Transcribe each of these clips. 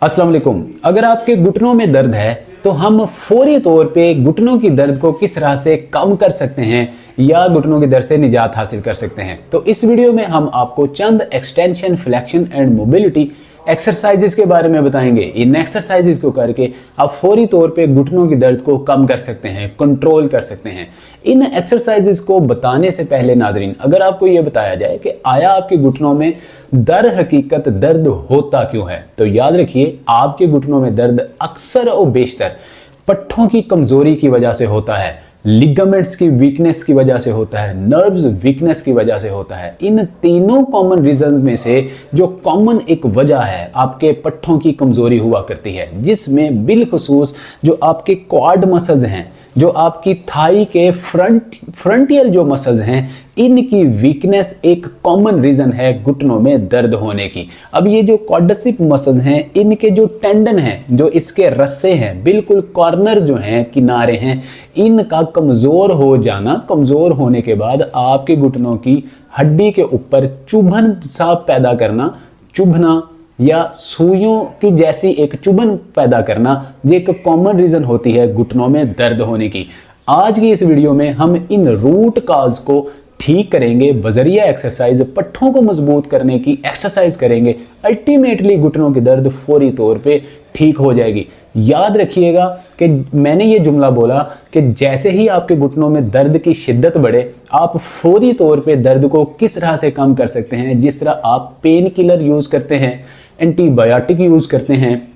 अस्सलाम वालेकुम। अगर आपके घुटनों में दर्द है तो हम फौरी तौर पे घुटनों की दर्द को किस तरह से कम कर सकते हैं या घुटनों की दर्द से निजात हासिल कर सकते हैं। तो इस वीडियो में हम आपको चंद extension, flexion and mobility exercises के बारे में बताएंगे। इन एक्सरसाइजेस को करके आप फौरी तौर पे घुटनों की दर्द को कम कर सकते हैं, कंट्रोल कर सकते हैं। इन एक्सरसाइजेस को बताने से पहले नादरीन, अगर आपको यह बताया जाए कि आया आपके घुटनों में दर हकीकत दर्द होता क्यों है, तो याद रखिए आपके घुटनों में दर्द अक्सर और बेशतर पट्टों की कमजोरी की वजह से होता है, लिगामेंट्स की वीकनेस की वजह से होता है, नर्व्स वीकनेस की वजह से होता है। इन तीनों कॉमन रीजंस में से जो कॉमन एक वजह है आपके पट्टों की कमजोरी हुआ करती है, जिसमें बिलखुसूस जो आपके क्वाड मसल्स हैं, जो आपकी थाई के फ्रंटियल जो मसल्स हैं, इनकी वीकनेस एक कॉमन रीजन है घुटनों में दर्द होने की। अब ये जो क्वाड्रिसेप मसल्स हैं, इनके जो टेंडन हैं, जो इसके रस्से हैं, बिल्कुल कॉर्नर जो हैं, किनारे हैं, इनका कमजोर हो जाना, कमजोर होने के बाद आपके घुटनों की हड्डी के ऊपर चुभन सा पैदा करना, चुभना या सुइयों की जैसी एक चुभन पैदा करना, ये एक कॉमन रीजन होती है घुटनों में दर्द होने की। आज की इस वीडियो में हम इन रूट काज को ठीक करेंगे, बजरिया एक्सरसाइज, पट्ठों को मजबूत करने की एक्सरसाइज करेंगे। अल्टीमेटली घुटनों की दर्द फौरी तौर पे ठीक हो जाएगी। याद रखिएगा कि मैंने ये जुमला बोला कि जैसे ही आपके घुटनों में दर्द की शिद्दत बढ़े, आप फौरी तौर पे दर्द को किस तरह से कम कर सकते हैं। जिस तरह आप पेन किलर यूज करते हैं, एंटीबायोटिक यूज करते हैं,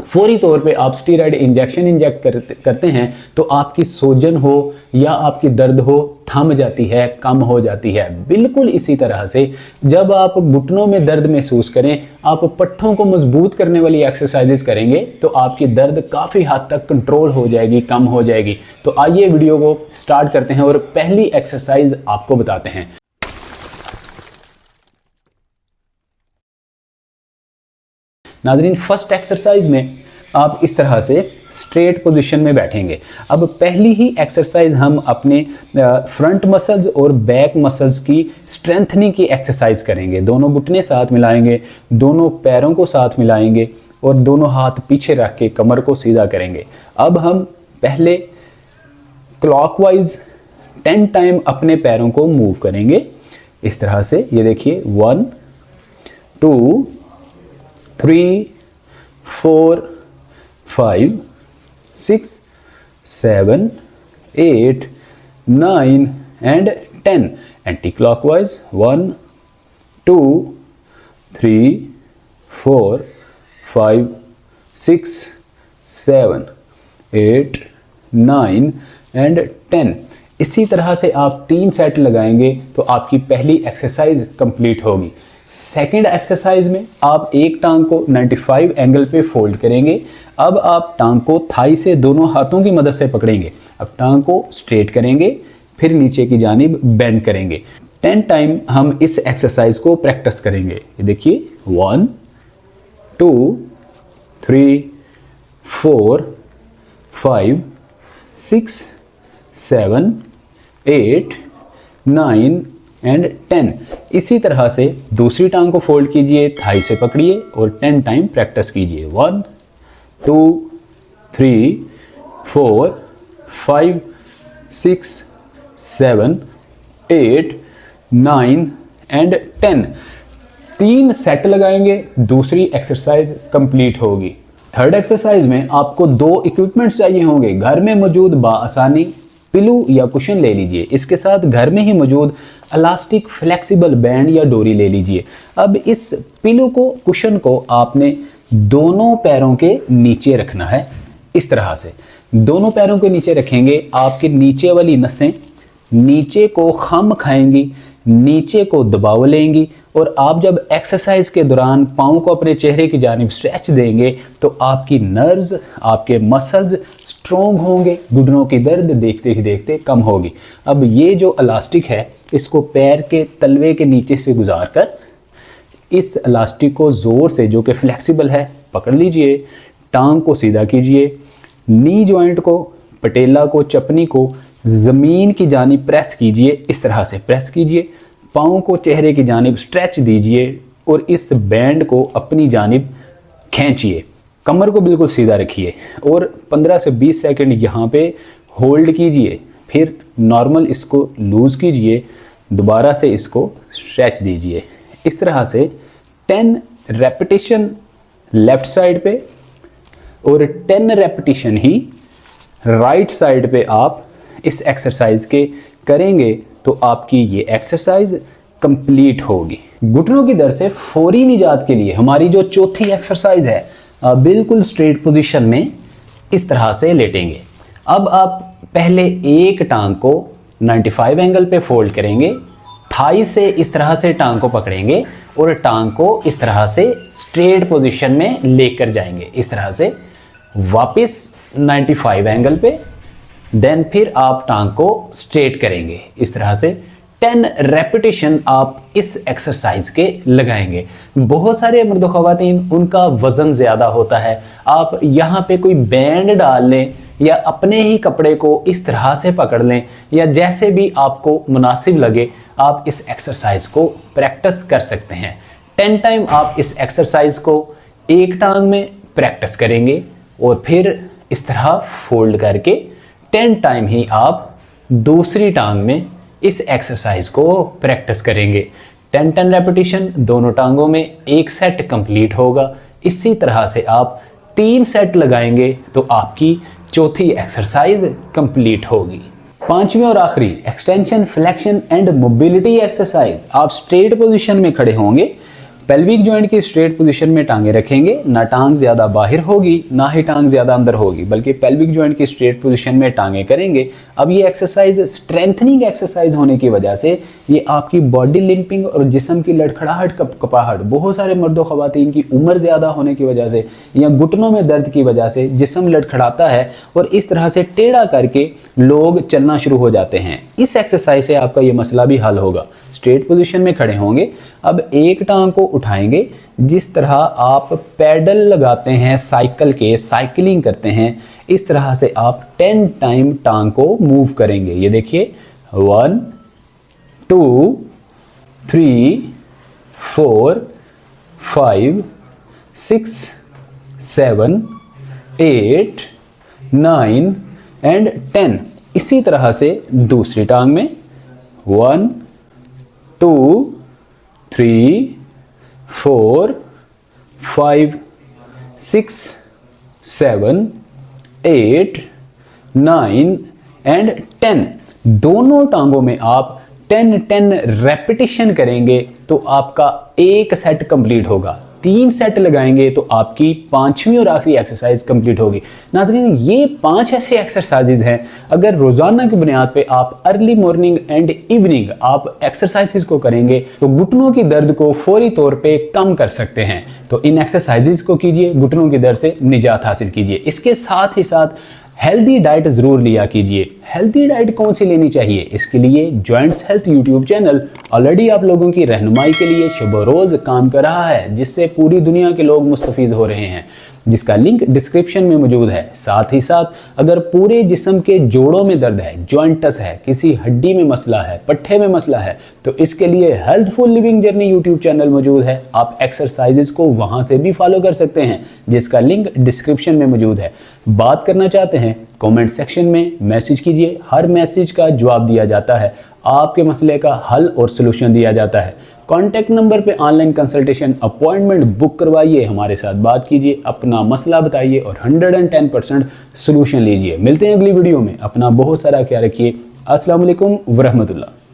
फौरी तौर पे आप स्टीरॉयड इंजेक्शन इंजेक्ट करते हैं, तो आपकी सोजन हो या आपकी दर्द हो थम जाती है, कम हो जाती है। बिल्कुल इसी तरह से जब आप घुटनों में दर्द महसूस करें, आप पट्ठों को मजबूत करने वाली एक्सरसाइजेस करेंगे तो आपकी दर्द काफ़ी हद तक कंट्रोल हो जाएगी, कम हो जाएगी। तो आइए वीडियो को स्टार्ट करते हैं और पहली एक्सरसाइज आपको बताते हैं। नाज़रीन, फर्स्ट एक्सरसाइज में आप इस तरह से स्ट्रेट पोजीशन में बैठेंगे। अब पहली ही एक्सरसाइज हम अपने फ्रंट मसल्स और बैक मसल्स की स्ट्रेंथनिंग की एक्सरसाइज करेंगे। दोनों घुटने साथ मिलाएंगे, दोनों पैरों को साथ मिलाएंगे और दोनों हाथ पीछे रख के कमर को सीधा करेंगे। अब हम पहले क्लॉकवाइज 10 टाइम अपने पैरों को मूव करेंगे इस तरह से। ये देखिए, 1 2 3 4 5 6 7 8 9 एंड 10। Anti clockwise 1 2 3 4 5 6 7 8 9 and 10। इसी तरह से आप 3 सेट लगाएंगे तो आपकी पहली एक्सरसाइज कंप्लीट होगी। सेकेंड एक्सरसाइज में आप एक टांग को 95 एंगल पे फोल्ड करेंगे। अब आप टांग को थाई से दोनों हाथों की मदद से पकड़ेंगे। अब टांग को स्ट्रेट करेंगे, फिर नीचे की जानिब बेंड करेंगे। 10 टाइम हम इस एक्सरसाइज को प्रैक्टिस करेंगे। ये देखिए, 1 2 3 4 5 6 7 8 9 एंड 10। इसी तरह से दूसरी टांग को फोल्ड कीजिए, थाई से पकड़िए और 10 टाइम प्रैक्टिस कीजिए। 1 2 3 4 5 6 7 8 9 एंड 10। 3 सेट लगाएंगे, दूसरी एक्सरसाइज कंप्लीट होगी। थर्ड एक्सरसाइज में आपको 2 इक्विपमेंट्स चाहिए होंगे। घर में मौजूद बाआसानी पिलो या कुशन ले लीजिए। इसके साथ घर में ही मौजूद इलास्टिक फ्लेक्सिबल बैंड या डोरी ले लीजिए। अब इस पिलो को, कुशन को आपने दोनों पैरों के नीचे रखना है। इस तरह से दोनों पैरों के नीचे रखेंगे, आपके नीचे वाली नसें नीचे को खम खाएंगी, नीचे को दबाव लेंगी और आप जब एक्सरसाइज के दौरान पाँव को अपने चेहरे की जानिब स्ट्रेच देंगे तो आपकी नर्व्स, आपके मसल्स स्ट्रोंग होंगे, घुटनों की दर्द देखते ही देखते कम होगी। अब ये जो इलास्टिक है, इसको पैर के तलवे के नीचे से गुजार कर इस इलास्टिक को ज़ोर से, जो कि फ्लेक्सिबल है, पकड़ लीजिए। टांग को सीधा कीजिए, नी जॉइंट को, पटेला को, चपनी को ज़मीन की जानिब प्रेस कीजिए। इस तरह से प्रेस कीजिए, पाँव को चेहरे की जानिब स्ट्रेच दीजिए और इस बैंड को अपनी जानिब खींचिए। कमर को बिल्कुल सीधा रखिए और 15 से 20 सेकंड यहाँ पे होल्ड कीजिए, फिर नॉर्मल इसको लूज़ कीजिए, दोबारा से इसको स्ट्रेच दीजिए। इस तरह से 10 रेपिटेशन लेफ्ट साइड पे और 10 रेपिटेशन ही राइट साइड पे आप इस एक्सरसाइज के करेंगे तो आपकी ये एक्सरसाइज कंप्लीट होगी। घुटनों की दर्द से फौरी निजात के लिए हमारी जो चौथी एक्सरसाइज है, बिल्कुल स्ट्रेट पोजीशन में इस तरह से लेटेंगे। अब आप पहले एक टांग को 95 एंगल पे फोल्ड करेंगे, थाई से इस तरह से टांग को पकड़ेंगे और टांग को इस तरह से स्ट्रेट पोजीशन में लेकर जाएंगे, इस तरह से वापस 95 एंगल पे। देन फिर आप टांग को स्ट्रेट करेंगे इस तरह से। 10 रेपिटेशन आप इस एक्सरसाइज के लगाएंगे। बहुत सारे मर्द ख़वातीन उनका वज़न ज़्यादा होता है, आप यहाँ पे कोई बैंड डाल लें या अपने ही कपड़े को इस तरह से पकड़ लें या जैसे भी आपको मुनासिब लगे आप इस एक्सरसाइज को प्रैक्टिस कर सकते हैं। 10 टाइम आप इस एक्सरसाइज को एक टांग में प्रैक्टिस करेंगे और फिर इस तरह फोल्ड करके 10 टाइम ही आप दूसरी टांग में इस एक्सरसाइज को प्रैक्टिस करेंगे। 10 रेपिटेशन दोनों टांगों में एक सेट कंप्लीट होगा। इसी तरह से आप 3 सेट लगाएंगे तो आपकी चौथी एक्सरसाइज कंप्लीट होगी। पांचवी और आखिरी extension, flexion and mobility exercise. आप स्ट्रेट पोजीशन में खड़े होंगे, पेल्विक जॉइंट की स्ट्रेट पोजीशन में टांगे रखेंगे, ना टांग ज्यादा बाहर होगी ना ही टांग ज्यादा अंदर होगी, बल्कि पेल्विक जॉइंट की स्ट्रेट पोजीशन में टांगे करेंगे। अब ये एक्सरसाइज स्ट्रेंथनिंग एक्सरसाइज होने की वजह से ये आपकी बॉडी लिंपिंग और जिस्म की लड़खड़ाहट कपाहट, बहुत सारे मर्दों ख़वातीन की उम्र ज़्यादा होने की वजह से या घुटनों में दर्द की वजह से जिस्म लड़खड़ाता है और इस तरह से टेढ़ा करके लोग चलना शुरू हो जाते हैं। इस एक्सरसाइज से आपका ये मसला भी हल होगा। स्ट्रेट पोजीशन में खड़े होंगे, अब एक टांग को उठाएंगे, जिस तरह आप पैडल लगाते हैं साइकिल के, साइकिलिंग करते हैं, इस तरह से आप 10 टाइम टांग को मूव करेंगे। ये देखिए 1 2 3 4 5 6 7 8 9 एंड 10। इसी तरह से दूसरी टांग में 1 2 3 4 5 6 7 8 9 एंड 10। दोनों टांगों में आप 10 रेपिटेशन करेंगे तो आपका एक सेट कंप्लीट होगा। 3 सेट लगाएंगे तो आपकी पांचवी और आखिरी एक्सरसाइज कंप्लीट होगी। नाज़रीन, ये 5 ऐसे एक्सरसाइजेज हैं, अगर रोजाना की बुनियाद पे आप अर्ली मॉर्निंग एंड इवनिंग आप एक्सरसाइजेज को करेंगे तो घुटनों की दर्द को फौरी तौर पे कम कर सकते हैं। तो इन एक्सरसाइजेज को कीजिए, घुटनों की दर्द से निजात हासिल कीजिए। इसके साथ ही साथ हेल्दी डाइट जरूर लिया कीजिए। हेल्दी डाइट कौन सी लेनी चाहिए, इसके लिए joints health YouTube channel already आप लोगों की रहनुमाई के लिए शब रोज काम कर रहा है, जिससे पूरी दुनिया के लोग मुस्तफीज हो रहे हैं, जिसका लिंक डिस्क्रिप्शन में मौजूद है। साथ ही साथ अगर पूरे जिस्म के जोड़ों में दर्द है, जॉइंटस है, किसी हड्डी में मसला है, पट्ठे में मसला है, तो इसके लिए healthful living journey YouTube channel मौजूद है। आप एक्सरसाइजेज को वहां से भी फॉलो कर सकते हैं, जिसका लिंक डिस्क्रिप्शन में मौजूद है। बात करना चाहते हैं कमेंट सेक्शन में मैसेज कीजिए, हर मैसेज का जवाब दिया जाता है, आपके मसले का हल और सलूशन दिया जाता है। कॉन्टैक्ट नंबर पे ऑनलाइन कंसल्टेशन अपॉइंटमेंट बुक करवाइए, हमारे साथ बात कीजिए, अपना मसला बताइए और 110% सलूशन लीजिए। मिलते हैं अगली वीडियो में, अपना बहुत सारा ख्याल रखिए। अस्सलाम वालेकुम वरहमतुल्लाह।